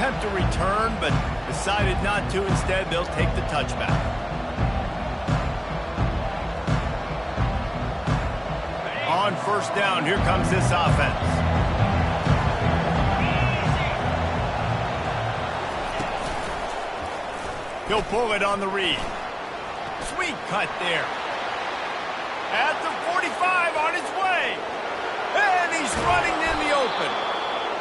attempt to return, but decided not to. Instead, they'll take the touchback. On first down, here comes this offense. He'll pull it on the read. Sweet cut there. At the 45, on his way. And he's running in the open.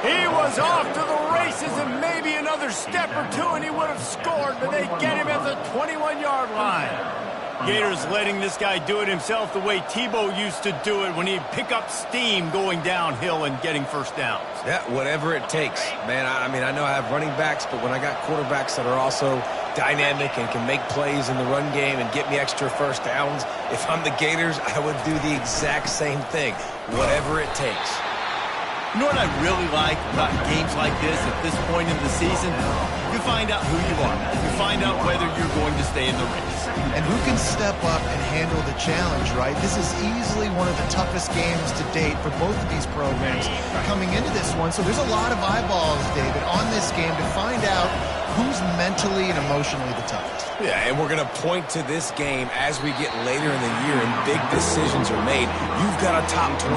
He was off to the races, and maybe another step or two and he would have scored, but they get him at the 21-yard line. Gators letting this guy do it himself the way Tebow used to do it when he'd pick up steam going downhill and getting first downs. Yeah, whatever it takes. Man, I mean, I know I have running backs, but when I got quarterbacks that are also dynamic and can make plays in the run game and get me extra first downs, if I'm the Gators, I would do the exact same thing. Whatever it takes. You know what I really like about games like this at this point in the season? You find out who you are. You find out whether you're going to stay in the race. And who can step up and handle the challenge, right? This is easily one of the toughest games to date for both of these programs coming into this one. So there's a lot of eyeballs, David, on this game to find out who's mentally and emotionally the toughest. Yeah, and we're going to point to this game as we get later in the year and big decisions are made. You've got a top 25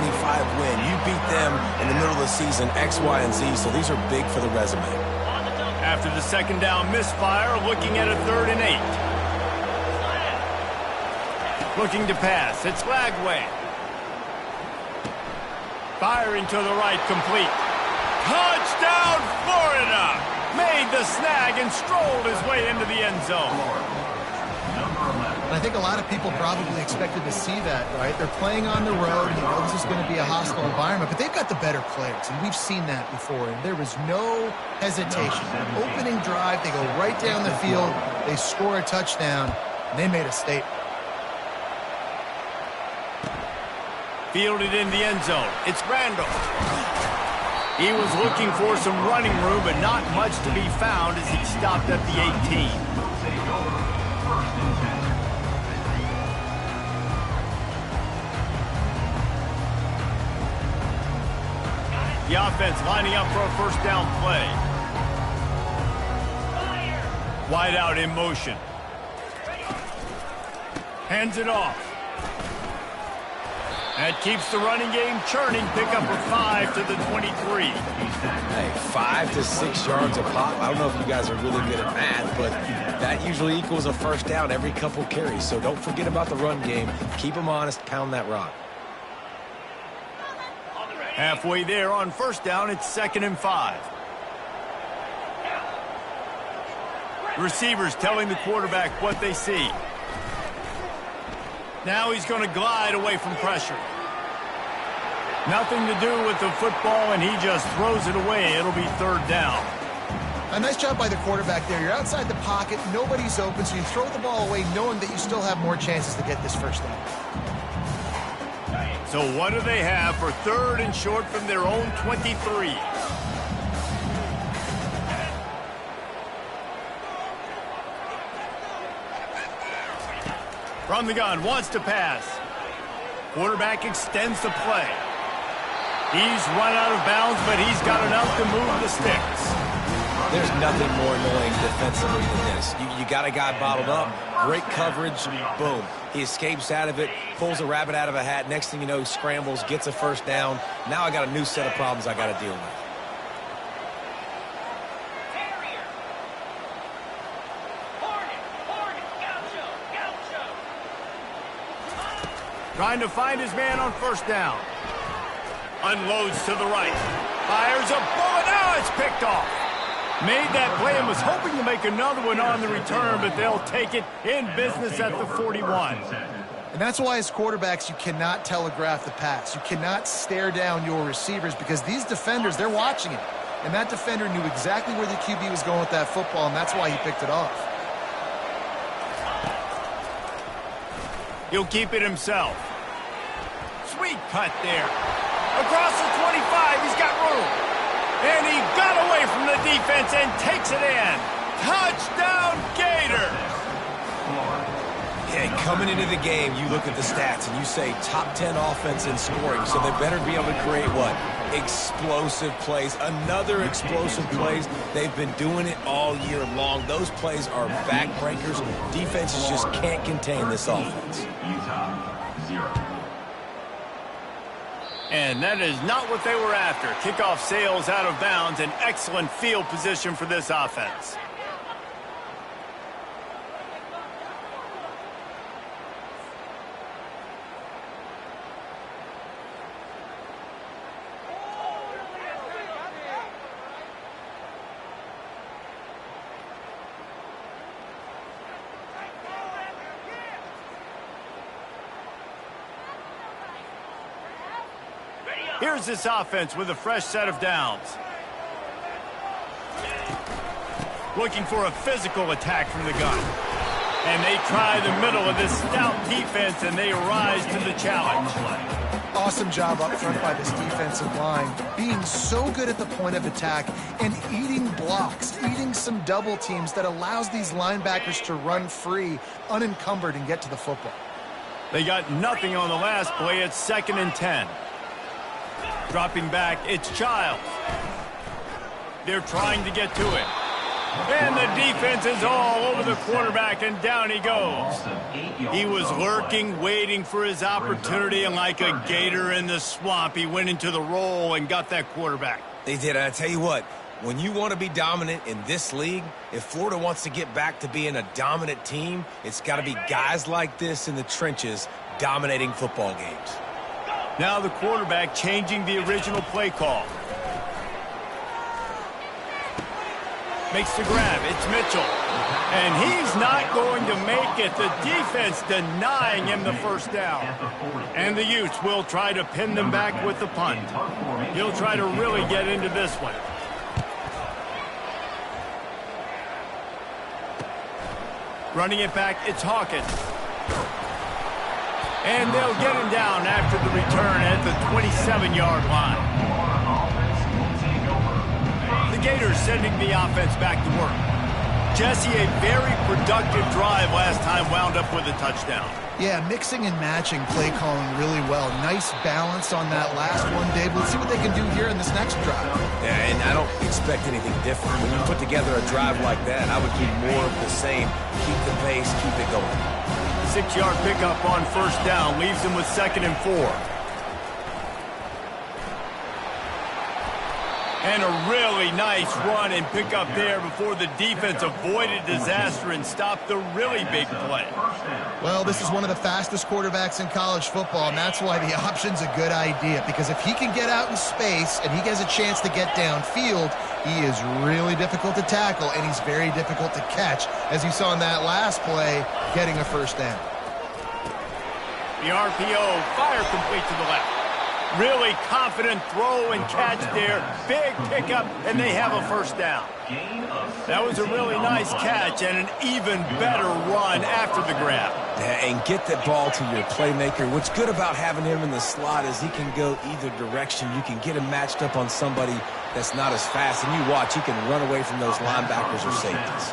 win. You beat them in the middle of the season, X, Y, and Z, so these are big for the resume. After the second down misfire, looking at a 3rd and 8. Looking to pass. It's Lagway. Firing to the right, complete. Touchdown, Florida! Made the snag and strolled his way into the end zone. And I think a lot of people probably expected to see that, right? They're playing on the road. You know, this is going to be a hostile environment, but they've got the better players, and we've seen that before. And there was no hesitation. Opening drive, they go right down the field, they score a touchdown, and they made a statement. Fielded in the end zone. It's Randall. He was looking for some running room, but not much to be found as he stopped at the 18. The offense lining up for a first down play. Wide out in motion. Hands it off. That keeps the running game churning. Pick up a 5 to the 23. Hey, 5 to 6 yards a pop. I don't know if you guys are really good at math, but that usually equals a first down every couple carries. So don't forget about the run game. Keep them honest. Pound that rock. Halfway there on first down, it's 2nd and 5. Receivers telling the quarterback what they see. Now he's going to glide away from pressure. Nothing to do with the football, and he just throws it away. It'll be 3rd down. A nice job by the quarterback there. You're outside the pocket. Nobody's open, so you throw the ball away knowing that you still have more chances to get this first down. So what do they have for 3rd and short from their own 23? From the gun, wants to pass. Quarterback extends the play. He's run out of bounds, but he's got enough to move the sticks. There's nothing more annoying defensively than this. You got a guy bottled up, great coverage, boom. He escapes out of it, pulls a rabbit out of a hat. Next thing you know, he scrambles, gets a first down. Now I got a new set of problems I got to deal with. Trying to find his man on first down. Unloads to the right. Fires a bullet. Now it's picked off. Made that play and was hoping to make another one on the return, but they'll take it in business at the 41. And that's why as quarterbacks, you cannot telegraph the pass. You cannot stare down your receivers because these defenders, they're watching it. And that defender knew exactly where the QB was going with that football, and that's why he picked it off. He'll keep it himself. Sweet cut there. Across the 25, he's got room. And he got away from the defense and takes it in. Touchdown, Gators! Yeah, Hey, coming into the game, you look at the stats and you say top 10 offense in scoring, so they better be able to create what? Explosive plays. Another explosive plays. They've been doing it all year long. Those plays are backbreakers. Defenses just can't contain this offense. Utah, 0. And that is not what they were after. Kickoff sails out of bounds. An excellent field position for this offense. Here's this offense with a fresh set of downs. Looking for a physical attack from the gun. And they try the middle of this stout defense, and they rise to the challenge. Awesome job up front by this defensive line, being so good at the point of attack and eating blocks, eating some double teams that allows these linebackers to run free, unencumbered, and get to the football. They got nothing on the last play. It's 2nd and 10. Dropping back, it's Childs. They're trying to get to it. And the defense is all over the quarterback, and down he goes. He was lurking, waiting for his opportunity, and like a gator in the swamp, he went into the roll and got that quarterback. They did. I tell you what, when you want to be dominant in this league, if Florida wants to get back to being a dominant team, it's got to be guys like this in the trenches dominating football games. Now the quarterback changing the original play call. Makes the grab. It's Mitchell. And he's not going to make it. The defense denying him the first down. And the Utes will try to pin them back with the punt. He'll try to really get into this one. Running it back, it's Hawkins. And they'll get him down after the return at the 27-yard line. The Gators sending the offense back to work. Jesse, a very productive drive last time, wound up with a touchdown. Yeah, mixing and matching play calling really well. Nice balance on that last one, Dave. Let's see what they can do here in this next drive. Yeah, and I don't expect anything different. When you put together a drive like that, I would do more of the same. Keep the pace, keep it going. 6-yard pickup on first down leaves them with 2nd and 4. And a really nice run and pickup there before the defense avoided disaster and stopped the really big play. Well, this is one of the fastest quarterbacks in college football, and that's why the option's a good idea, because if he can get out in space and he has a chance to get downfield, he is really difficult to tackle, and he's very difficult to catch, as you saw in that last play, getting a first down. The RPO, fire complete to the left. Really confident throw and catch there. Big pickup, and they have a first down. That was a really nice catch and an even better run after the grab. Yeah, and get that ball to your playmaker. What's good about having him in the slot is he can go either direction. You can get him matched up on somebody that's not as fast, and you watch, he can run away from those linebackers or safeties.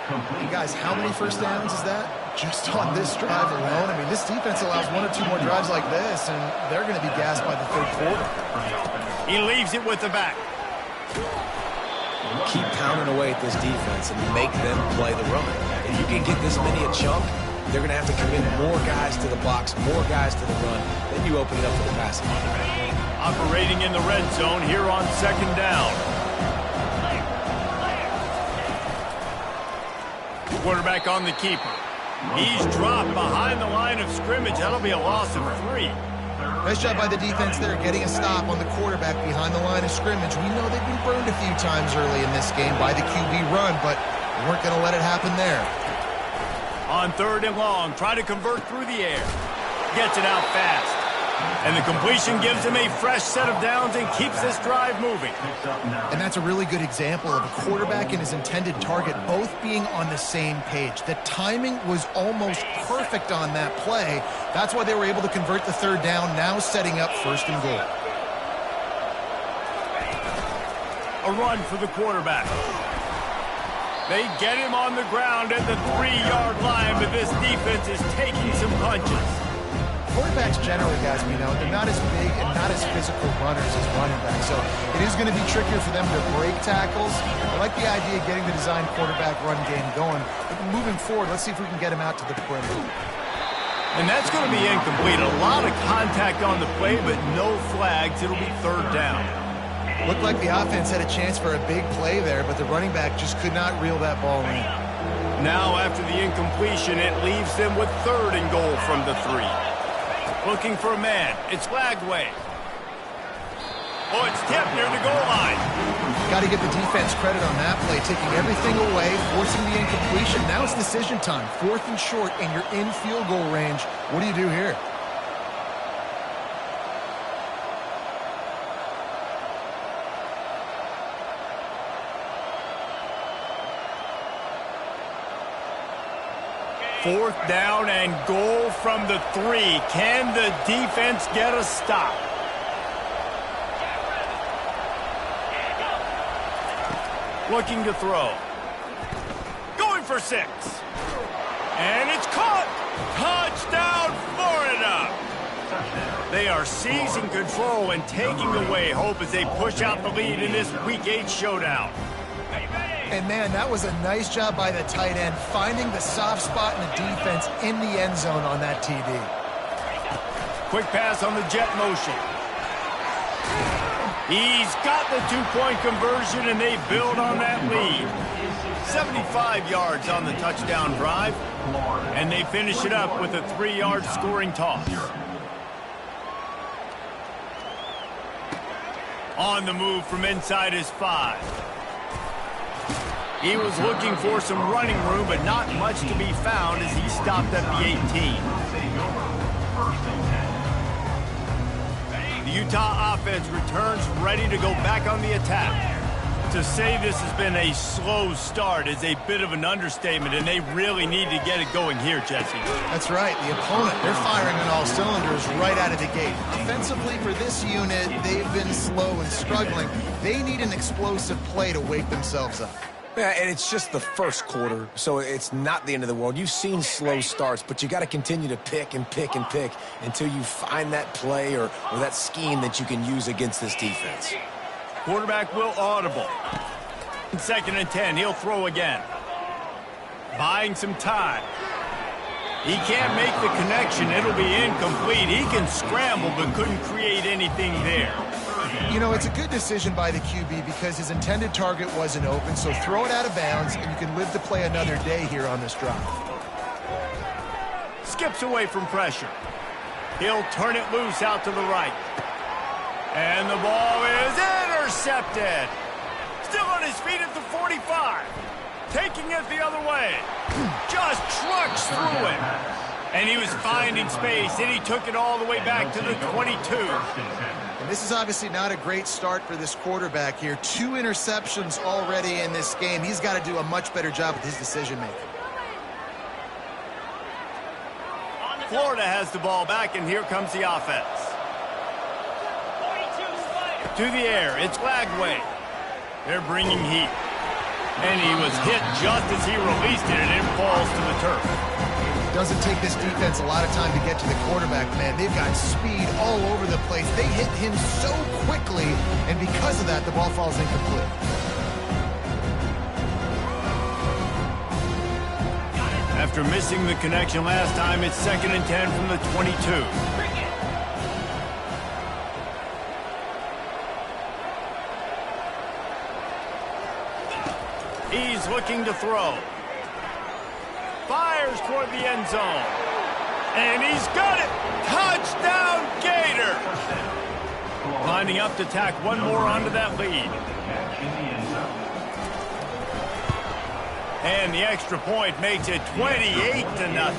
Hey guys, how many first downs is that? Just on this drive alone. I mean, this defense allows 1 or 2 more drives like this, and they're going to be gassed by the third quarter. He leaves it with the back. Keep pounding away at this defense and make them play the run. If you can get this many a chunk, they're going to have to commit more guys to the box, more guys to the run. Then you open it up for the passing. Operating in the red zone here on 2nd down. Quarterback on the keeper. He's dropped behind the line of scrimmage. That'll be a loss of 3. Nice job by the defense there, getting a stop on the quarterback behind the line of scrimmage. We know they've been burned a few times early in this game by the QB run, but we weren't going to let it happen there. On 3rd and long, try to convert through the air. Gets it out fast. And the completion gives him a fresh set of downs and keeps this drive moving. And that's a really good example of a quarterback and his intended target both being on the same page. The timing was almost perfect on that play. That's why they were able to convert the 3rd down, now setting up 1st and goal. A run for the quarterback. They get him on the ground at the 3-yard line, but this defense is taking some punches. Quarterbacks generally, guys, they're not as big and not as physical runners as running backs, so it is going to be trickier for them to break tackles. I like the idea of getting the design quarterback run game going, but moving forward, let's see if we can get him out to the perimeter. And that's going to be incomplete. A lot of contact on the play, but no flags. It'll be 3rd down. Looked like the offense had a chance for a big play there, but the running back just could not reel that ball in. Now, after the incompletion, it leaves them with 3rd and goal from the 3. Looking for a man. It's Lagway. Oh, it's tipped near the goal line. Got to give the defense credit on that play, taking everything away, forcing the incompletion. Now it's decision time. 4th and short, and you're in field goal range. What do you do here? Fourth down and goal from the 3. Can the defense get a stop? Looking to throw. Going for 6. And it's caught. Touchdown, Florida. They are seizing control and taking away hope as they push out the lead in this Week 8 showdown. And, man, that was a nice job by the tight end, finding the soft spot in the defense in the end zone on that TD. Quick pass on the jet motion. He's got the 2-point conversion, and they build on that lead. 75 yards on the touchdown drive, and they finish it up with a 3-yard scoring toss. On the move from inside his 5. He was looking for some running room, but not much to be found as he stopped at the 18. The Utah offense returns ready to go back on the attack. To say this has been a slow start is a bit of an understatement, and they really need to get it going here, Jesse. That's right. The opponent, they're firing on all cylinders right out of the gate. Offensively, for this unit, they've been slow and struggling. They need an explosive play to wake themselves up. Yeah, and it's just the first quarter, so it's not the end of the world. You've seen slow starts, but you got to continue to pick and pick and pick until you find that play or that scheme that you can use against this defense. Quarterback will audible. 2nd and 10, he'll throw again. Buying some time. He can't make the connection. It'll be incomplete. He can scramble, but couldn't create anything there. It's a good decision by the QB because his intended target wasn't open, so throw it out of bounds, and you can live to play another day here on this drive. Skips away from pressure. He'll turn it loose out to the right. And the ball is intercepted. Still on his feet at the 45. Taking it the other way. Just trucks through it. And he was finding space, and he took it all the way back to the 22. And this is obviously not a great start for this quarterback here. 2 interceptions already in this game. He's got to do a much better job with his decision-making. Florida has the ball back, and here comes the offense. To the air, it's Lagway. They're bringing heat. And he was hit just as he released it, and it falls to the turf. Doesn't take this defense a lot of time to get to the quarterback, man. They've got speed all over the place. They hit him so quickly, and because of that, the ball falls incomplete. After missing the connection last time, it's 2nd and 10 from the 22. He's looking to throw. Fires toward the end zone. And he's got it! Touchdown, Gator! Lining up to tack one more onto that lead. And the extra point makes it 28-0.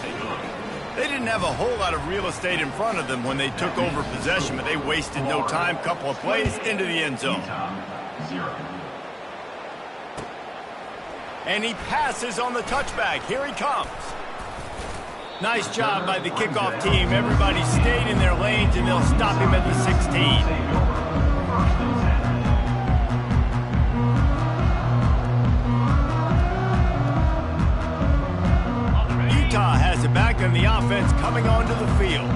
They didn't have a whole lot of real estate in front of them when they took over possession, but they wasted no time. Couple of plays into the end zone. And he passes on the touchback. Here he comes. Nice job by the kickoff team. Everybody stayed in their lanes, and they'll stop him at the 16. defense coming onto the field.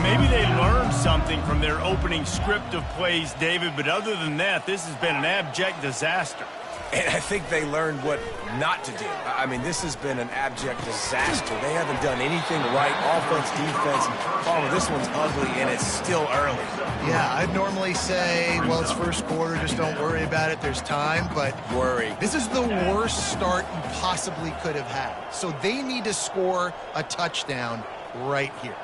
Maybe they learned something from their opening script of plays, David, but other than that, this has been an abject disaster. And I think they learned what not to do. I mean, this has been an abject disaster. They haven't done anything right, offense, defense. Palmer, this one's ugly, and it's still early. Yeah, I'd normally say, well, it's first quarter, just don't worry about it, there's time, but Worry. this is the worst start you possibly could have had. So they need to score a touchdown right here.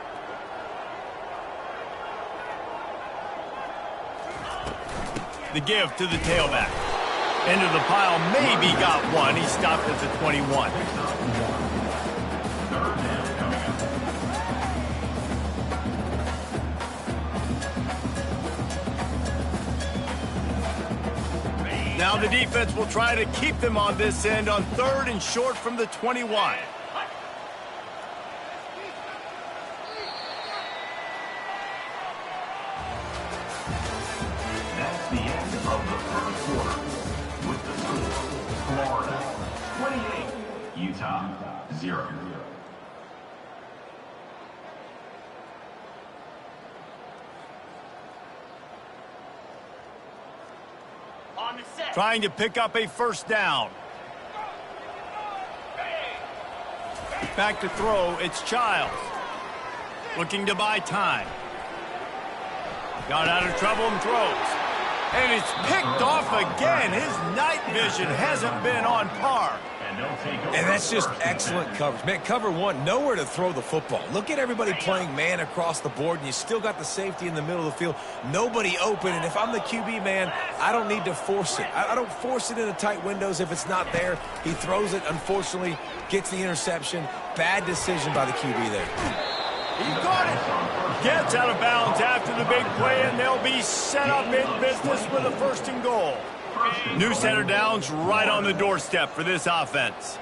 The give to the tailback. Into the pile, maybe got one. He stopped at the 21. Now the defense will try to keep them on this end on 3rd and short from the 21. That's the end of the first quarter. With the score, Florida 28, Utah 0. Trying to pick up a first down. Back to throw, it's Childs. Looking to buy time. Got out of trouble and throws. And it's picked off again. His night vision hasn't been on par. And that's just excellent coverage. Man, cover one, nowhere to throw the football. Look at everybody playing man across the board, and you still got the safety in the middle of the field. Nobody open, and if I'm the QB, man, I don't need to force it. I don't force it into tight windows if it's not there. He throws it, unfortunately, gets the interception. Bad decision by the QB there. He caught it. Gets out of bounds after the big play, and they'll be set up in business with a 1st and goal. New center downs right on the doorstep for this offense.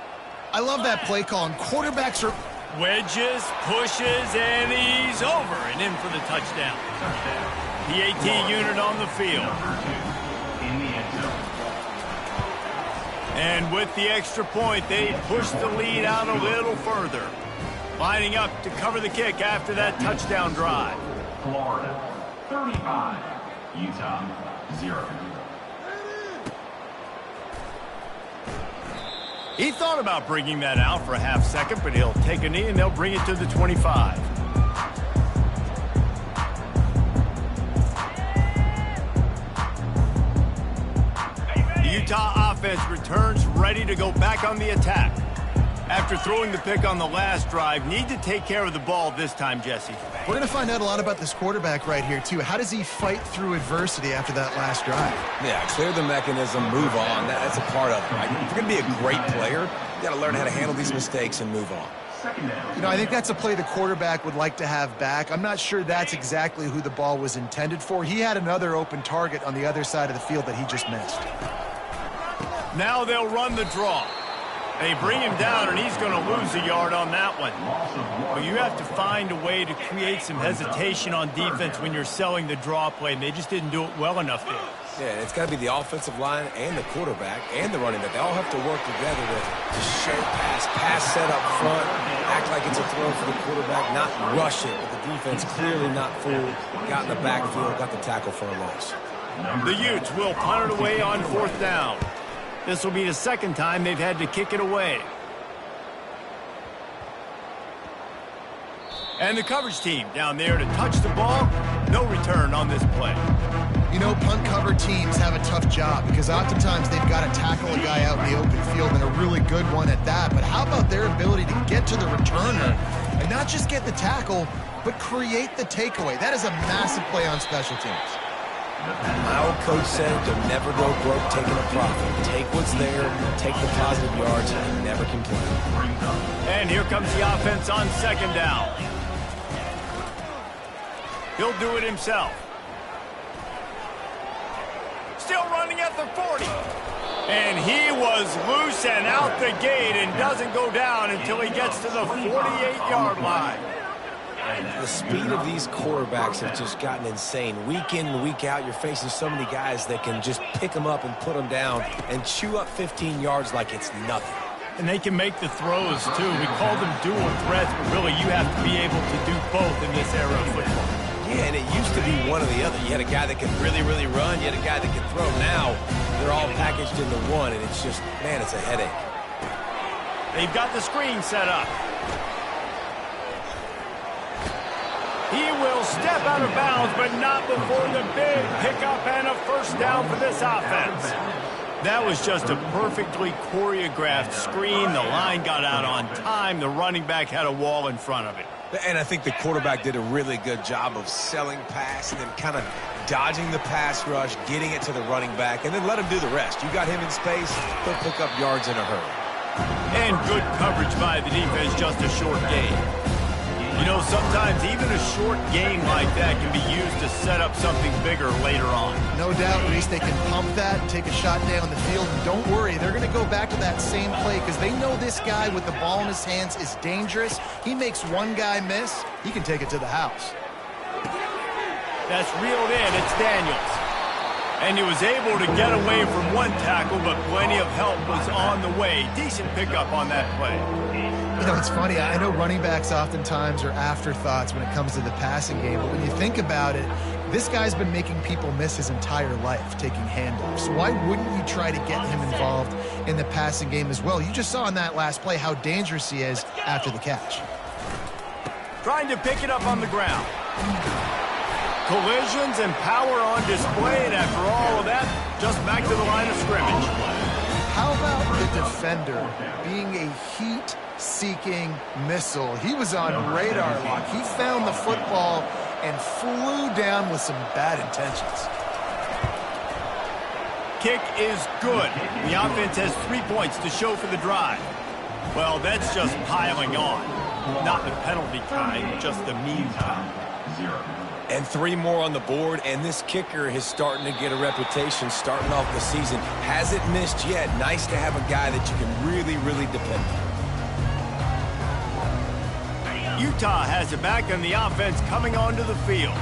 I love that play call, and quarterbacks are... Wedges, pushes, and he's over and in for the touchdown. The AT unit on the field. And with the extra point, they push the lead out a little further. Lining up to cover the kick after that touchdown drive. Florida 35, Utah 0. He thought about bringing that out for a half second, but he'll take a knee and they'll bring it to the 25. The Utah offense returns ready to go back on the attack. After throwing the pick on the last drive, need to take care of the ball this time, Jesse. We're going to find out a lot about this quarterback right here, too. How does he fight through adversity after that last drive? Yeah, clear the mechanism, move on. That's a part of it, right? If you're going to be a great player, you got to learn how to handle these mistakes and move on. You know, I think that's a play the quarterback would like to have back. I'm not sure that's exactly who the ball was intended for. He had another open target on the other side of the field that he just missed. Now they'll run the draw. They bring him down, and he's going to lose a yard on that one. But you have to find a way to create some hesitation on defense when you're selling the draw play, and they just didn't do it well enough there. Yeah, it's got to be the offensive line and the quarterback and the running back. They all have to work together to show pass set up front, act like it's a throw for the quarterback, not rush it. But the defense clearly not fooled, got in the backfield, got the tackle for a loss. The Utes will punt it away on 4th down. This will be the 2nd time they've had to kick it away. And the coverage team down there to touch the ball. No return on this play. You know, punt cover teams have a tough job because oftentimes they've got to tackle a guy out in the open field, and a really good one at that. But how about their ability to get to the returner and not just get the tackle, but create the takeaway? That is a massive play on special teams. My old coach said to never go broke taking a profit. Take what's there, take the positive yards, and never complain. And here comes the offense on 2nd down. He'll do it himself. Still running at the 40. And he was loose and out the gate and doesn't go down until he gets to the 48-yard line. The speed of these quarterbacks have just gotten insane. Week in and week out, you're facing so many guys that can just pick them up and put them down and chew up 15 yards like it's nothing. And they can make the throws, too. We call them dual threats, but really you have to be able to do both in this era of football. Yeah, and it used to be one or the other. You had a guy that could really, really run. You had a guy that could throw. Now they're all packaged into one, and it's just, man, it's a headache. They've got the screen set up. He will step out of bounds, but not before the big pickup and a first down for this offense. That was just a perfectly choreographed screen. The line got out on time. The running back had a wall in front of it. And I think the quarterback did a really good job of selling pass and then kind of dodging the pass rush, getting it to the running back, and then let him do the rest. You got him in space, he'll pick up yards in a hurry. And good coverage by the defense, just a short gain. You know, sometimes even a short game like that can be used to set up something bigger later on. No doubt, Reese, they can pump that and take a shot down the field. And don't worry, they're going to go back to that same play because they know this guy with the ball in his hands is dangerous. He makes one guy miss, he can take it to the house. That's reeled in. It's Daniels. And he was able to get away from one tackle, but plenty of help was on the way. Decent pickup on that play. You know, it's funny. I know running backs oftentimes are afterthoughts when it comes to the passing game, but when you think about it, this guy's been making people miss his entire life taking handoffs. So why wouldn't you try to get him involved in the passing game as well? You just saw in that last play how dangerous he is after the catch. Trying to pick it up on the ground. Collisions and power on display, and after all of that, just back to the line of scrimmage. How about the defender being a heat-seeking missile? He was on radar lock. He found the football and flew down with some bad intentions. Kick is good. The offense has 3 points to show for the drive. Well, that's just piling on. Not the penalty kind, just the mean kind. And 3 more on the board, and this kicker is starting to get a reputation starting off the season. Hasn't missed yet. Nice to have a guy that you can really, really depend on. Utah has it back on the offense coming onto the field.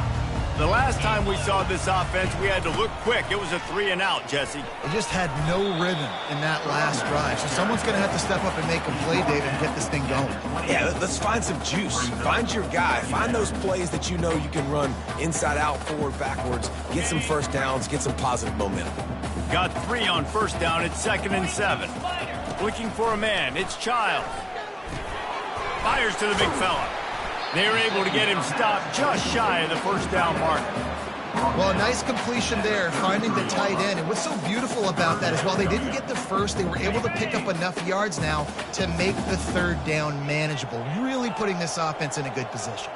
The last time we saw this offense, we had to look quick. It was a 3-and-out, Jesse. They just had no rhythm in that last drive. So someone's going to have to step up and make a play, David, and get this thing going. Yeah, let's find some juice. Find your guy. Find those plays that you know you can run inside out, forward, backwards. Get some first downs. Get some positive momentum. Got 3 on first down. It's 2nd and 7. Looking for a man. It's Childs. Fires to the big fella. They're able to get him stopped just shy of the first down mark. Well, a nice completion there, finding the tight end. And what's so beautiful about that is while they didn't get the first, they were able to pick up enough yards now to make the third down manageable, really putting this offense in a good position.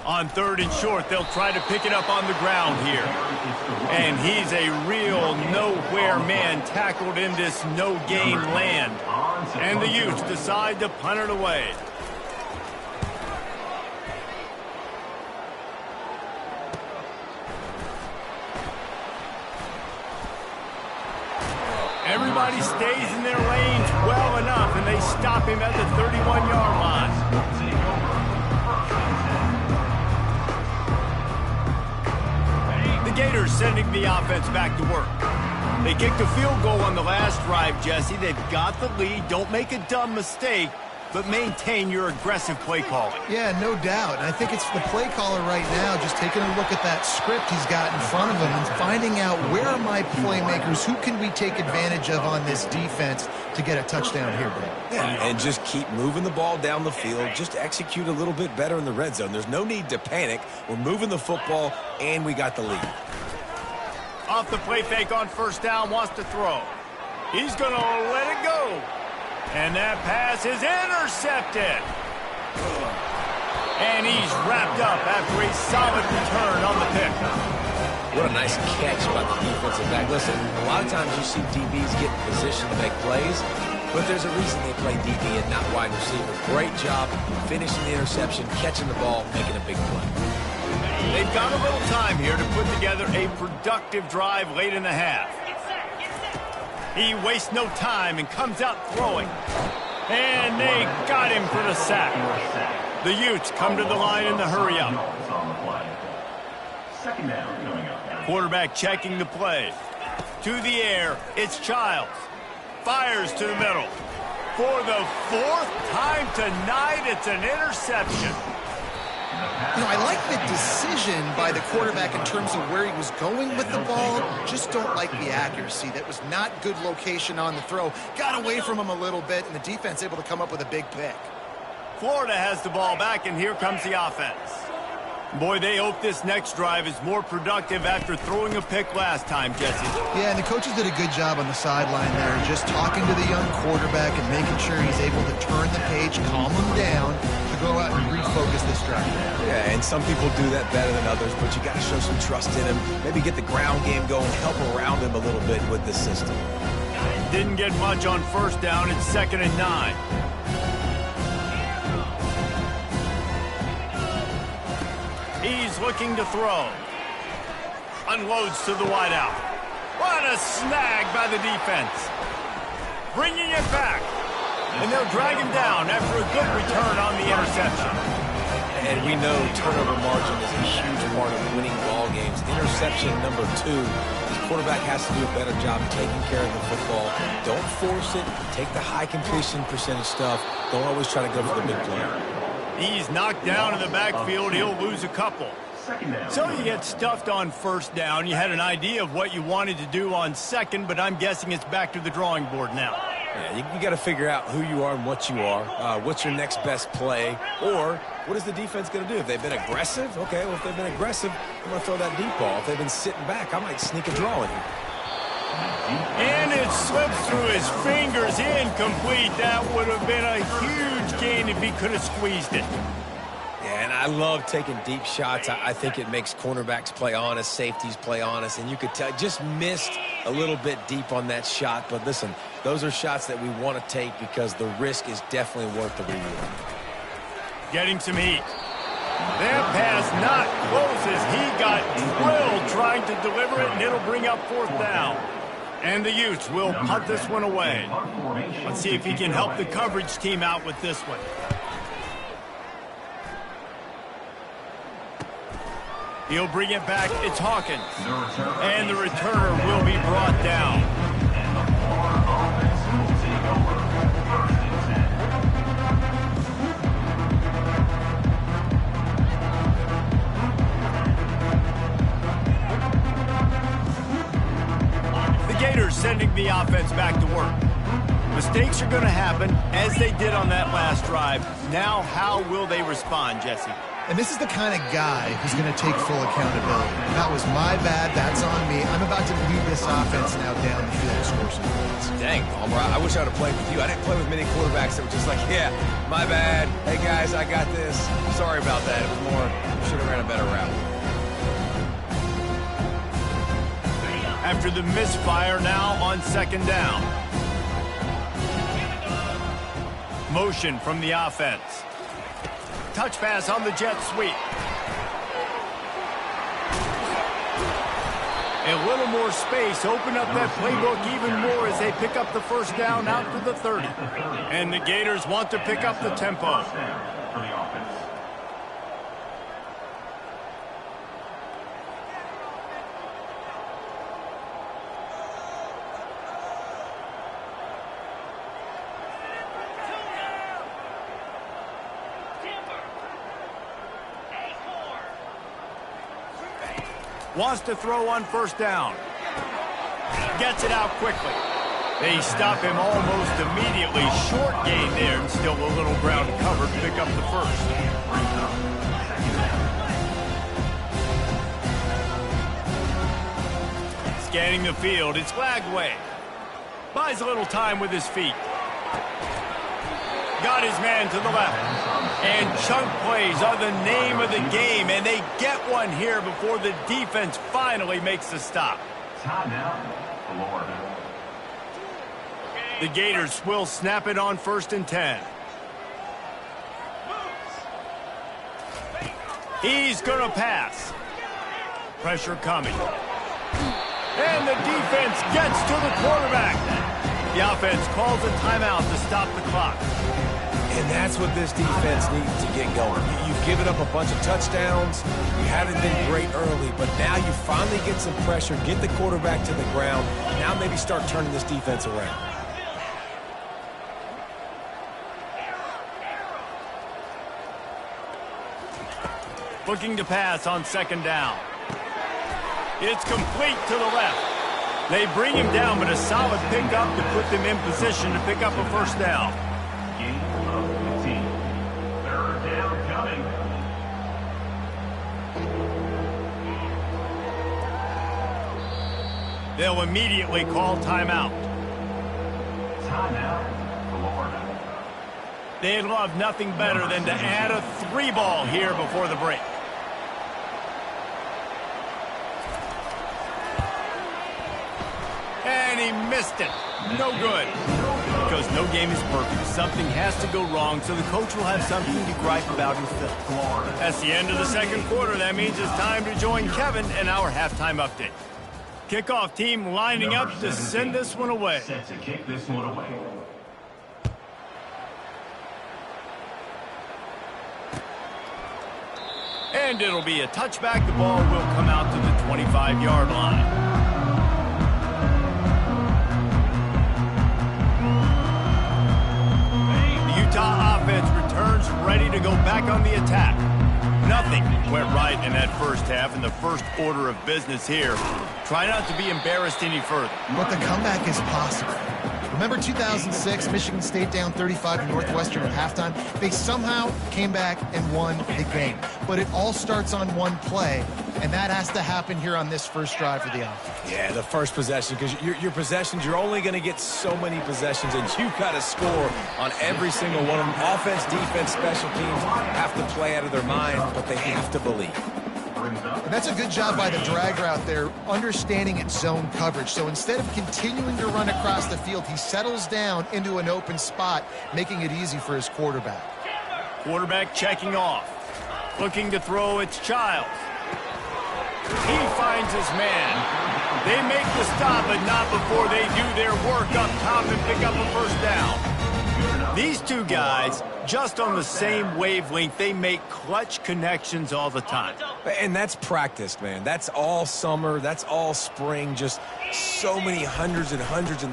On 3rd and short, they'll try to pick it up on the ground here. And he's a real nowhere man tackled in this no-gain land. And the Utes decide to punt it away. Everybody stays in their lanes well enough, and they stop him at the 31-yard line. The Gators sending the offense back to work. They kicked a field goal on the last drive, Jesse. They've got the lead. Don't make a dumb mistake, but maintain your aggressive play calling. Yeah, no doubt. And I think it's the play caller right now just taking a look at that script he's got in front of him and finding out where are my playmakers, who can we take advantage of on this defense to get a touchdown here, Bill. Yeah, and just keep moving the ball down the field. Just execute a little bit better in the red zone. There's no need to panic. We're moving the football, and we got the lead. Off the play fake on first down, wants to throw. He's going to let it go. And that pass is intercepted. And he's wrapped up after a solid return on the pick. What a nice catch by the defensive back. Listen, a lot of times you see DBs get in position to make plays, but there's a reason they play DB and not wide receiver. Great job finishing the interception, catching the ball, making a big play. They've got a little time here to put together a productive drive late in the half. He wastes no time and comes out throwing. And they got him for the sack. The Utes come to the line in the hurry-up. Quarterback checking the play. To the air, it's Childs. fires to the middle. For the fourth time tonight, it's an interception. You know, I like the decision by the quarterback in terms of where he was going with the ball. Just don't like the accuracy. That was not good location on the throw. Got away from him a little bit, and the defense able to come up with a big pick. Florida has the ball back, and here comes the offense. Boy, they hope this next drive is more productive after throwing a pick last time, Jesse. Yeah, and the coaches did a good job on the sideline there, just talking to the young quarterback and making sure he's able to turn the page, calm him down, to go out and refocus this drive. Yeah, and some people do that better than others, but you got to show some trust in him. Maybe get the ground game going, help around him a little bit with this system. Didn't get much on first down. It's 2nd and 9. He's looking to throw. Unloads to the wideout. What a snag by the defense. Bringing it back. And they'll drag him down after a good return on the interception. And we know turnover margin is a huge part of winning ball games. Interception number 2. The quarterback has to do a better job taking care of the football. Don't force it. Take the high completion percentage stuff. Don't always try to go for the big play. He's knocked down in the backfield. He'll lose a couple. So you get stuffed on first down. You had an idea of what you wanted to do on second, but I'm guessing it's back to the drawing board now. Yeah, you got to figure out who you are and what you are. What's your next best play? Or what is the defense going to do? If they've been aggressive, okay, well, if they've been aggressive, I'm going to throw that deep ball. If they've been sitting back, I might sneak a draw in here. And it slips through his fingers, incomplete. That would have been a huge gain if he could have squeezed it. Yeah, and I love taking deep shots. I think it makes cornerbacks play honest, safeties play honest, and you could tell just missed a little bit deep on that shot. But listen, those are shots that we want to take because the risk is definitely worth the reward. Getting some heat. That pass not close as he got drilled trying to deliver it, and it'll bring up 4th down. And the Utes will punt this one away. Let's see if he can help the coverage team out with this one. He'll bring it back. It's Hawkins. And the returner will be brought down. Gators sending the offense back to work. Mistakes are going to happen, as they did on that last drive. Now, how will they respond, Jesse? And this is the kind of guy who's going to take full accountability. That was my bad. That's on me. I'm about to lead this offense now down the field and score some points. Dang, Palmer, I wish I would have played with you. I didn't play with many quarterbacks that were just like, yeah, my bad. Hey, guys, I got this. Sorry about that. It was more, should have ran a better route. After the misfire now on 2nd down. Motion from the offense. Touch pass on the jet sweep. A little more space. Open up that playbook even more as they pick up the first down out to the 30. And the Gators want to pick up the tempo. Wants to throw on first down. Gets it out quickly. They stop him almost immediately. Short gain there, and still a little ground covered to pick up the first. Scanning the field, it's Lagway. Buys a little time with his feet. Got his man to the left. And chunk plays are the name of the game, and they get one here before the defense finally makes the stop. Timeout, Florida. The Gators will snap it on 1st and 10. He's going to pass. Pressure coming. And the defense gets to the quarterback. The offense calls a timeout to stop the clock. And that's what this defense needs to get going. You've given up a bunch of touchdowns. You haven't been great early, but now you finally get some pressure, get the quarterback to the ground. Now maybe start turning this defense around. Looking to pass on second down. It's complete to the left. They bring him down, but a solid pickup to put them in position to pick up a first down. Gain of 15. Third down coming. They'll immediately call timeout. Timeout, Florida. They'd love nothing better than to add a 3-ball here before the break. And he missed it. No good. Because no game is perfect. Something has to go wrong, so the coach will have something to gripe about in film. That's the end of the second quarter. That means it's time to join Kevin in our halftime update. Kickoff team lining up to send this one away. Set to kick this one away. And it'll be a touchback. The ball will come out to the 25-yard line. Utah offense returns ready to go back on the attack. Nothing went right in that first half, and the first order of business here. Try not to be embarrassed any further. But the comeback is possible. Remember 2006, Michigan State down 35 to Northwestern at halftime? They somehow came back and won the game. But it all starts on one play, and that has to happen here on this first drive for the offense. Yeah, the first possession, because your possessions, you're only going to get so many possessions, and you've got to score on every single one of them. Offense, defense, special teams have to play out of their mind, but they have to believe. And that's a good job by the drag route there, understanding its zone coverage. So instead of continuing to run across the field, he settles down into an open spot, making it easy for his quarterback. Quarterback checking off. Looking to throw, it's Childs. He finds his man. They make the stop, but not before they do their work up top and pick up a first down. These two guys, just on the same wavelength, they make clutch connections all the time. And that's practice, man. That's all summer. That's all spring. Just so many hundreds and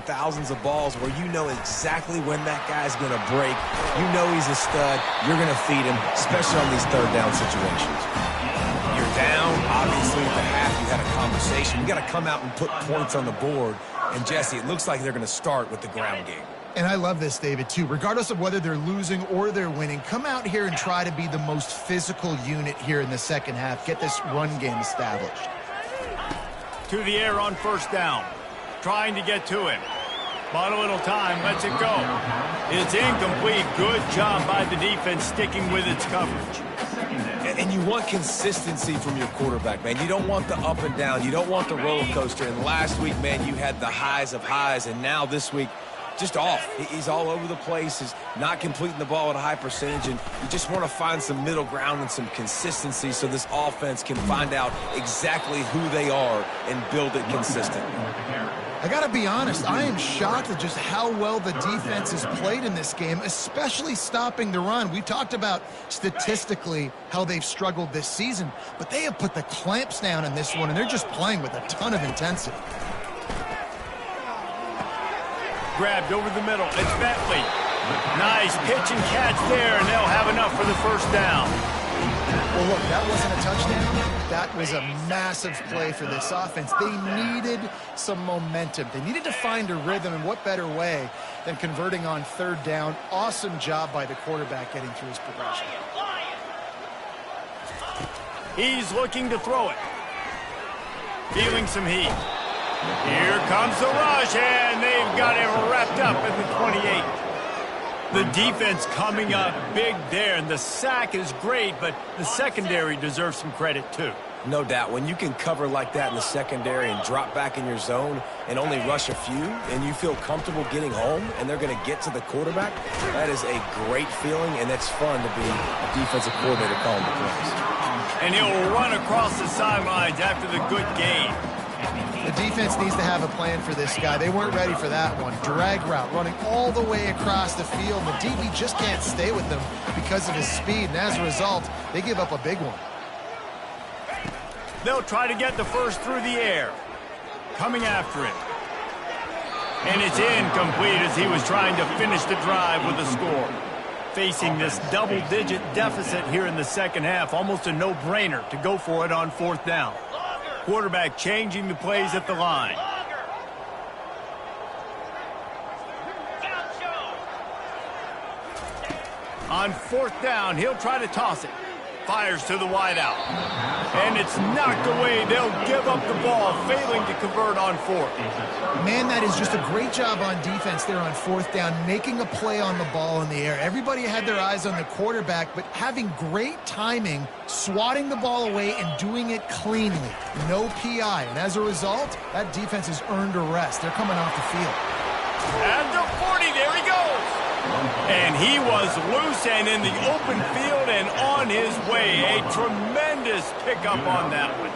thousands of balls where you know exactly when that guy's going to break. You know he's a stud. You're going to feed him, especially on these third down situations. You're down. Obviously, at the half, you had a conversation. You got to come out and put points on the board. And, Jesse, it looks like they're going to start with the ground game. And I love this, David, too. Regardless of whether they're losing or they're winning, come out here and try to be the most physical unit here in the second half. Get this run game established. To the air on first down. Trying to get to him. Bought a little time, lets it go. It's incomplete. Good job by the defense sticking with its coverage. And you want consistency from your quarterback, man. You don't want the up and down. You don't want the roller coaster. And last week, man, you had the highs of highs. And now this week, just off. He's all over the place. He's not completing the ball at a high percentage, and you just want to find some middle ground and some consistency so this offense can find out exactly who they are and build it consistently. I got to be honest, I am shocked at just how well the defense has played in this game, especially stopping the run. We talked about statistically how they've struggled this season, but they have put the clamps down in this one, and they're just playing with a ton of intensity. Grabbed over the middle. It's Bentley. Nice pitch and catch there, and they'll have enough for the first down. Well, look, that wasn't a touchdown. That was a massive play for this offense. They needed some momentum. They needed to find a rhythm, and what better way than converting on third down. Awesome job by the quarterback getting through his progression. He's looking to throw it. Feeling some heat. Here comes the rush, and they've got him wrapped up at the 28. The defense coming up big there, and the sack is great, but the secondary deserves some credit too. No doubt. When you can cover like that in the secondary and drop back in your zone and only rush a few, and you feel comfortable getting home, and they're going to get to the quarterback, that is a great feeling, and it's fun to be a defensive coordinator calling the plays. And he'll run across the sidelines after the good game. The defense needs to have a plan for this guy. They weren't ready for that one. Drag route, running all the way across the field. The DB just can't stay with them because of his speed, and as a result, they give up a big one. They'll try to get the first through the air. Coming after it. And it's incomplete as he was trying to finish the drive with a score. Facing this double-digit deficit here in the second half, almost a no-brainer to go for it on 4th down. Quarterback changing the plays at the line. On 4th down, he'll try to toss it. Fires to the wideout. And it's knocked away. They'll give up the ball, failing to convert on 4th. Man, that is just a great job on defense there on 4th down, making a play on the ball in the air. Everybody had their eyes on the quarterback, but having great timing, swatting the ball away and doing it cleanly. No PI. And as a result, that defense has earned a rest. They're coming off the field. At the 40, there he goes. And he was loose and in the open field and on his way. A tremendous pickup on that one.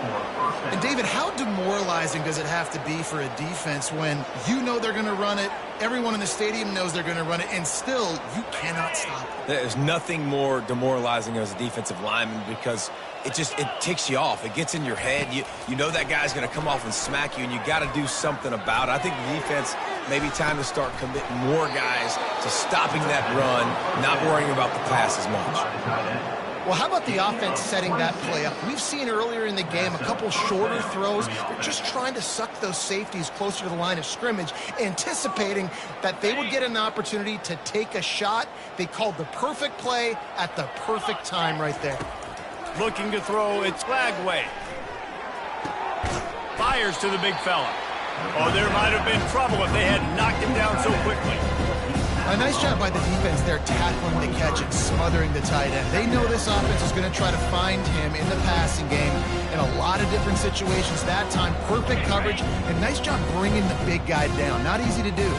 And David, how demoralizing does it have to be for a defense when you know they're going to run it, everyone in the stadium knows they're going to run it, and still you cannot stop it? There's nothing more demoralizing as a defensive lineman because it ticks you off. It gets in your head. You know that guy's going to come off and smack you, and you got to do something about it. I think the defense maybe time to start committing more guys to stopping that run, not worrying about the pass as much. Well, how about the offense setting that play up? We've seen earlier in the game a couple shorter throws. They're just trying to suck those safeties closer to the line of scrimmage, anticipating that they would get an opportunity to take a shot. They called the perfect play at the perfect time right there. Looking to throw, it's Flagway. Fires to the big fella. Oh, there might have been trouble if they had knocked him down so quickly. A nice job by the defense there, tackling the catch and smothering the tight end. They know this offense is going to try to find him in the passing game in a lot of different situations. That time, perfect coverage, and nice job bringing the big guy down. Not easy to do.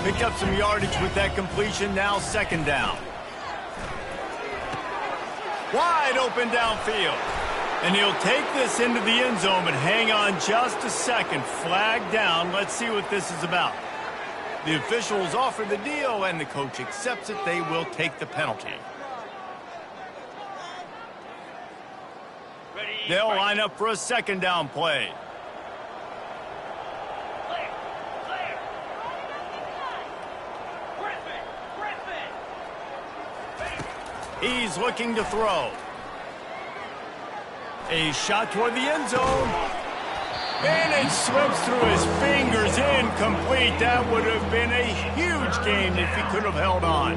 Picked up some yardage with that completion, now 2nd down. Wide open downfield. And he'll take this into the end zone, but hang on just a second. Flag down. Let's see what this is about. The officials offer the deal, and the coach accepts it. They will take the penalty. They'll line up for a 2nd down play. He's looking to throw. A shot toward the end zone. And it slips through his fingers, incomplete. That would have been a huge game if he could have held on.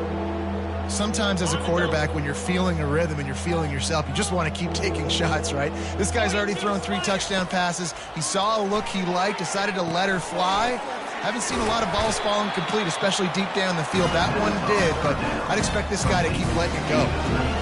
Sometimes as a quarterback, when you're feeling a rhythm and you're feeling yourself, you just want to keep taking shots, right? This guy's already thrown 3 touchdown passes. He saw a look he liked, decided to let her fly. Haven't seen a lot of balls falling complete, especially deep down the field. That one did, but I'd expect this guy to keep letting it go.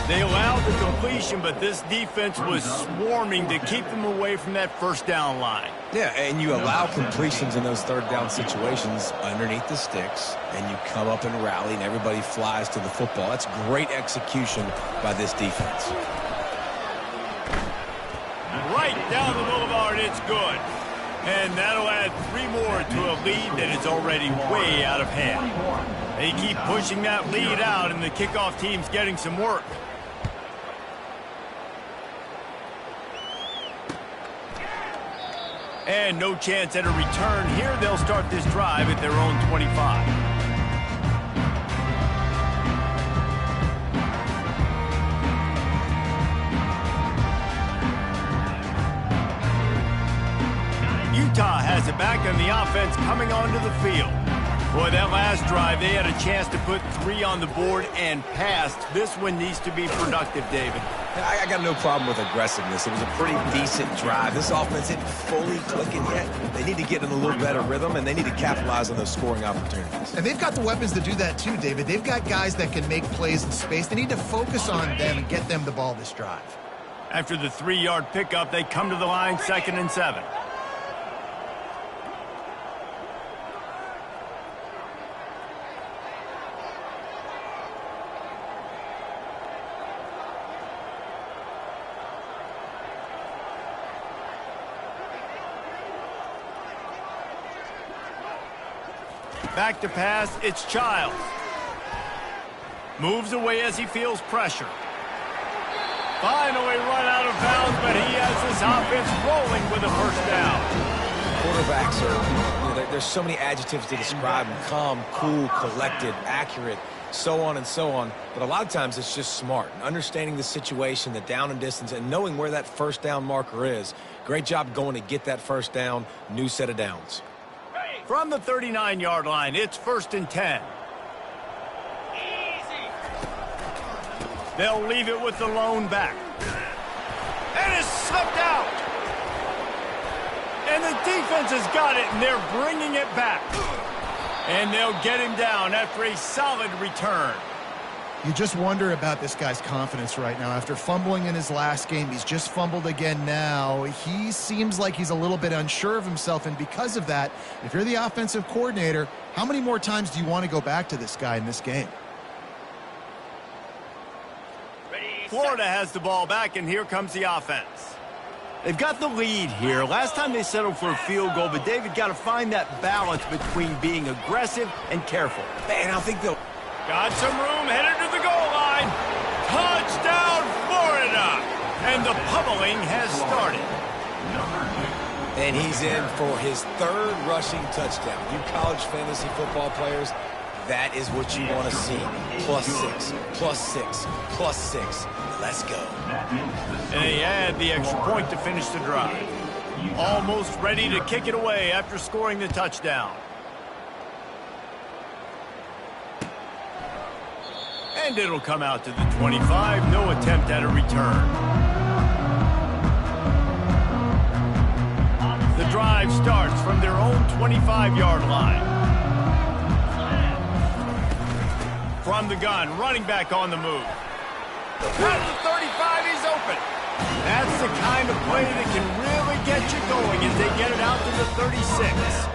They allowed the completion, but this defense was swarming to keep them away from that 1st down line. Yeah, and you allow completions in those 3rd down situations underneath the sticks, and you come up and rally, and everybody flies to the football. That's great execution by this defense. Right down the boulevard, it's good. And that'll add 3 more to a lead that is already way out of hand. They keep pushing that lead out, and the kickoff team's getting some work. And no chance at a return here. They'll start this drive at their own 25. Utah has it back on the offense coming onto the field. Boy, that last drive, they had a chance to put 3 on the board and passed. This one needs to be productive, David. I got no problem with aggressiveness. It was a pretty decent drive. This offense isn't fully clicking yet. They need to get in a little better rhythm, and they need to capitalize on those scoring opportunities. And they've got the weapons to do that too, David. They've got guys that can make plays in space. They need to focus on them and get them the ball this drive. After the 3-yard pickup, they come to the line, 2nd and 7. Back to pass, it's Childs. Moves away as he feels pressure. Finally run out of bounds, but he has this offense rolling with a 1st down. Quarterbacks are, there's so many adjectives to describe them. Calm, cool, collected, accurate. so on and so on. But a lot of times it's just smart. Understanding the situation, the down and distance, and knowing where that first down marker is. Great job going to get that first down. New set of downs. From the 39-yard line, it's 1st and 10. They'll leave it with the lone back. And it's slipped out. And the defense has got it, and they're bringing it back. And they'll get him down after a solid return. You just wonder about this guy's confidence right now. After fumbling in his last game, he's just fumbled again now. He seems like he's a little bit unsure of himself, and because of that, if you're the offensive coordinator, how many more times do you want to go back to this guy in this game? Florida has the ball back, and here comes the offense. They've got the lead here. Last time they settled for a field goal, but David got to find that balance between being aggressive and careful. Man, I think they'll... Got some room, headed to the goal line. Touchdown, Florida! And the pummeling has started. And he's in for his 3rd rushing touchdown. You college fantasy football players, that is what you want to see. +6, +6, +6. Let's go. And they add the extra point to finish the drive. Almost ready to kick it away after scoring the touchdown. And it'll come out to the 25. No attempt at a return. The drive starts from their own 25-yard line. From the gun, running back on the move. At the 35, he's open. That's the kind of play that can really get you going as they get it out to the 36.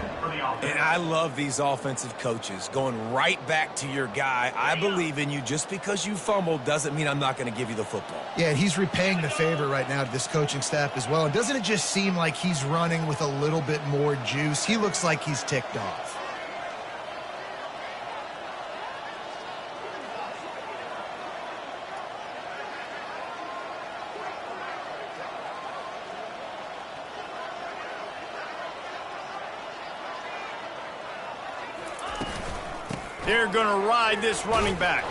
And I love these offensive coaches going right back to your guy. I believe in you. Just because you fumbled doesn't mean I'm not going to give you the football. Yeah, he's repaying the favor right now to this coaching staff as well. And doesn't it just seem like he's running with a little bit more juice? He looks like he's ticked off. They're going to ride this running back.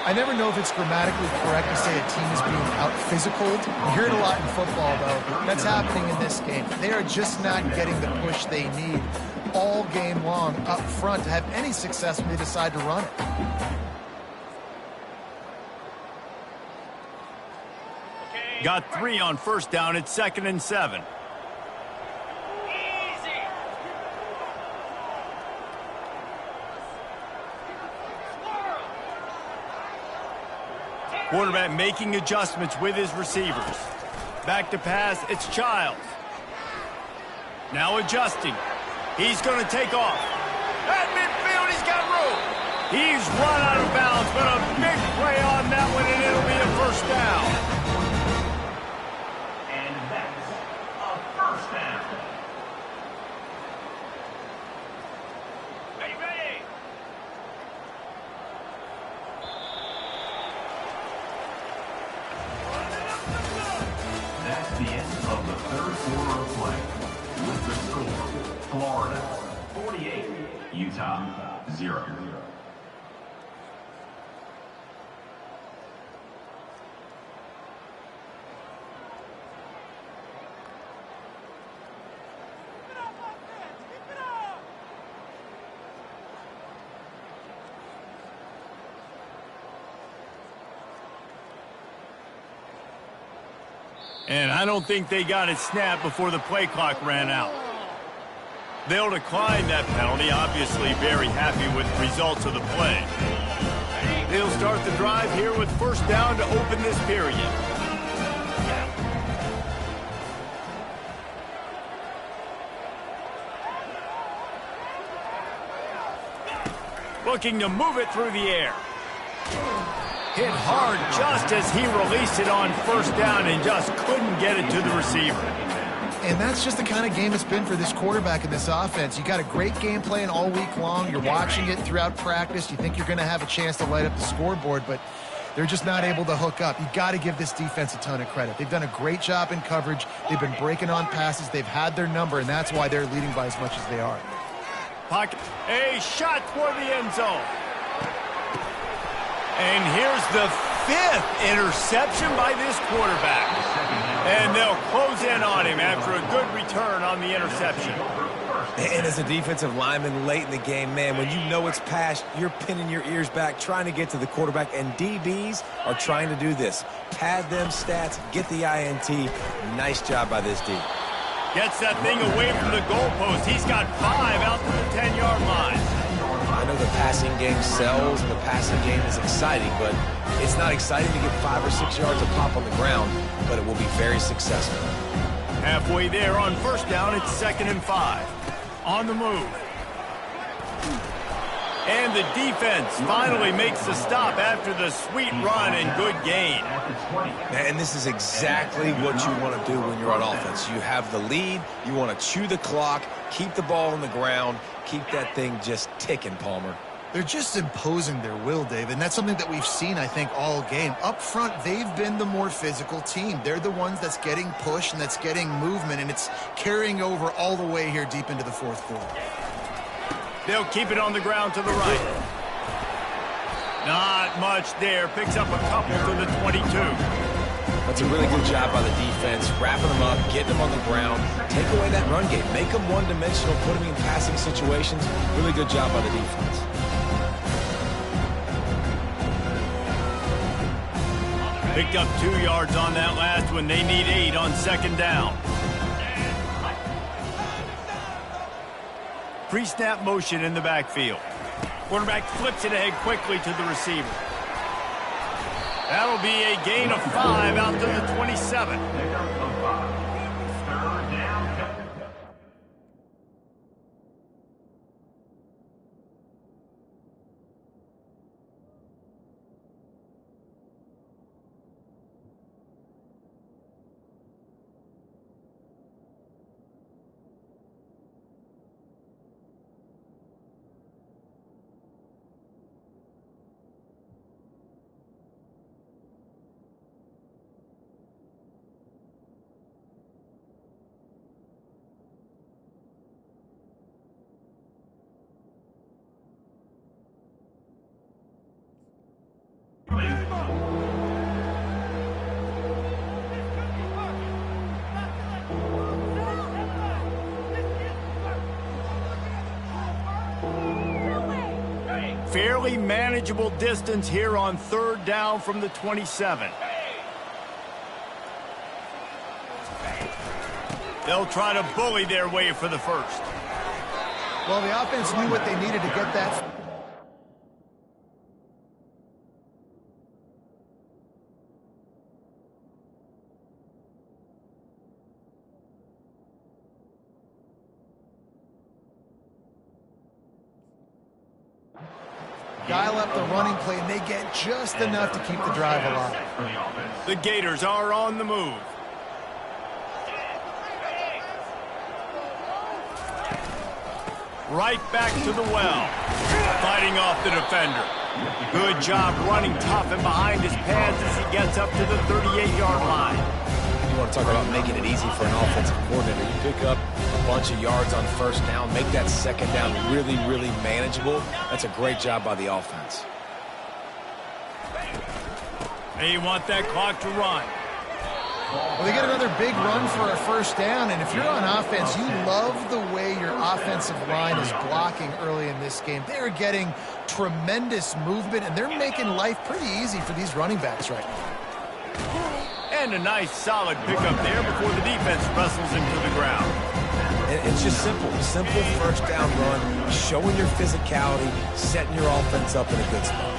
I never know if it's grammatically correct to say a team is being out-physicaled. You hear it a lot in football, though. That's happening in this game. They are just not getting the push they need all game long up front to have any success when they decide to run it. Got 3 on 1st down. It's 2nd and 7. Quarterback making adjustments with his receivers. Back to pass, it's Childs. Now adjusting. He's going to take off. At midfield, he's got room. He's run out of bounds, but a big play on that one, and it'll be a 1st down. And that's a 1st down. Ready. That's the end of the 3rd quarter of play. With the score, Florida 48, Utah 0. And I don't think they got it snapped before the play clock ran out. They'll decline that penalty, obviously very happy with the results of the play. They'll start the drive here with 1st down to open this period. Looking to move it through the air. Hit hard just as he released it on 1st down and just couldn't get it to the receiver. And that's just the kind of game it's been for this quarterback in this offense. You got a great game plan all week long. You're watching it throughout practice. You think you're going to have a chance to light up the scoreboard, but they're just not able to hook up. You got to give this defense a ton of credit. They've done a great job in coverage. They've been breaking on passes. They've had their number, and that's why they're leading by as much as they are. Pocket. A shot toward the end zone. And here's the 5th interception by this quarterback. And they'll close in on him after a good return on the interception. And as a defensive lineman late in the game, man, when you know it's past, you're pinning your ears back, trying to get to the quarterback, and DBs are trying to do this. Pad them stats, get the INT. Nice job by this D. Gets that thing away from the goalpost. He's got 5 out to the 10-yard line. I know the passing game sells, and the passing game is exciting, but it's not exciting to get 5 or 6 yards of pop on the ground, but it will be very successful. Halfway there on first down, it's 2nd and 5. On the move. And the defense finally makes the stop after the sweet run and good gain. And this is exactly what you want to do when you're on offense. You have the lead, you want to chew the clock, keep the ball on the ground, keep that thing just ticking, Palmer. They're just imposing their will, Dave, and that's something that we've seen, I think, all game. Up front, they've been the more physical team. They're the ones that's getting pushed and that's getting movement, and it's carrying over all the way here deep into the 4th quarter. They'll keep it on the ground to the right. Not much there. Picks up a couple to the 22. That's a really good job by the defense, wrapping them up, getting them on the ground. Take away that run game. Make them one-dimensional, put them in passing situations. Really good job by the defense. Picked up 2 yards on that last one. They need 8 on 2nd down. Pre-snap motion in the backfield. Quarterback flips it ahead quickly to the receiver. That'll be a gain of 5 out to the 27. Fairly manageable distance here on 3rd down from the 27. They'll try to bully their way for the first. Well, the offense knew what they needed to get that. Dial up the running play, and they get just enough to keep the drive alive. The Gators are on the move. Right back to the well. Fighting off the defender. Good job running tough and behind his pads as he gets up to the 38-yard line. You want to talk about making it easy for an offensive coordinator. You pick up a bunch of yards on first down, make that 2nd down really, really manageable. That's a great job by the offense. They want that clock to run. Well, they get another big run for a first down, and if you're on offense, you love the way your offensive line is blocking early in this game. They're getting tremendous movement, and they're making life pretty easy for these running backs right now. And a nice solid pickup there before the defense wrestles him to the ground. It's just simple. Simple first down run, showing your physicality, setting your offense up in a good spot.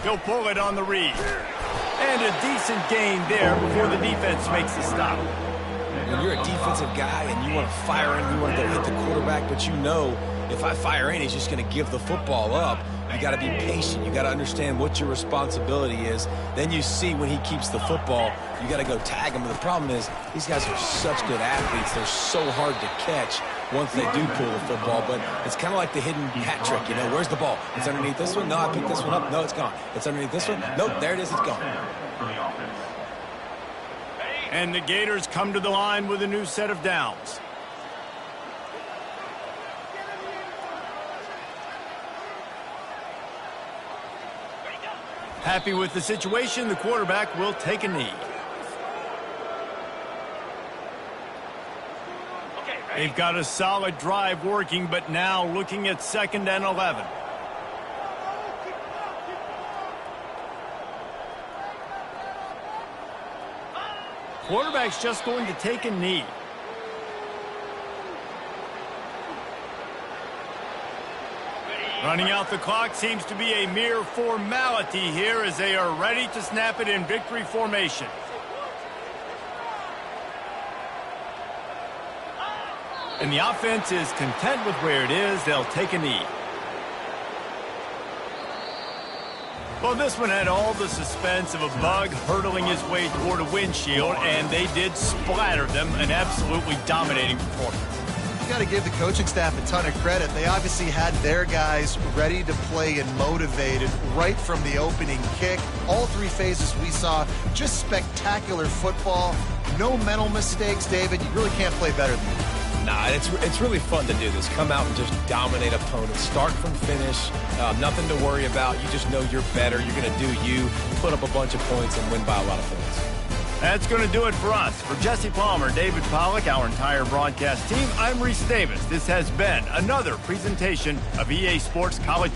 He'll pull it on the read. And a decent gain there before the defense makes the stop. When you're a defensive guy and you want to fire in, you want to go hit the quarterback, but you know if I fire in, he's just going to give the football up. You got to be patient. You got to understand what your responsibility is. Then you see when he keeps the football, you got to go tag him. But the problem is these guys are such good athletes. They're so hard to catch once they do pull the football. But it's kind of like the hidden hat trick. You know, where's the ball? It's underneath this one. No, I picked this one up. No, it's gone. It's underneath this one. Nope, there it is. It's gone. And the Gators come to the line with a new set of downs. Happy with the situation, the quarterback will take a knee. They've got a solid drive working, but now looking at 2nd and 11. Quarterback's just going to take a knee. Running out the clock seems to be a mere formality here as they are ready to snap it in victory formation. And the offense is content with where it is. They'll take a knee. Well, this one had all the suspense of a bug hurtling his way toward a windshield, and they did splatter them. An absolutely dominating performance. You got to give the coaching staff a ton of credit. They obviously had their guys ready to play and motivated right from the opening kick. All 3 phases we saw, just spectacular football. No mental mistakes, David. You really can't play better than that. Nah, it's really fun to do this. Come out and just dominate opponents. Start from finish. Nothing to worry about. You just know you're better. You're going to do you, put up a bunch of points, and win by a lot of points. That's going to do it for us. For Jesse Palmer, David Pollack, our entire broadcast team, I'm Reese Davis. This has been another presentation of EA Sports College.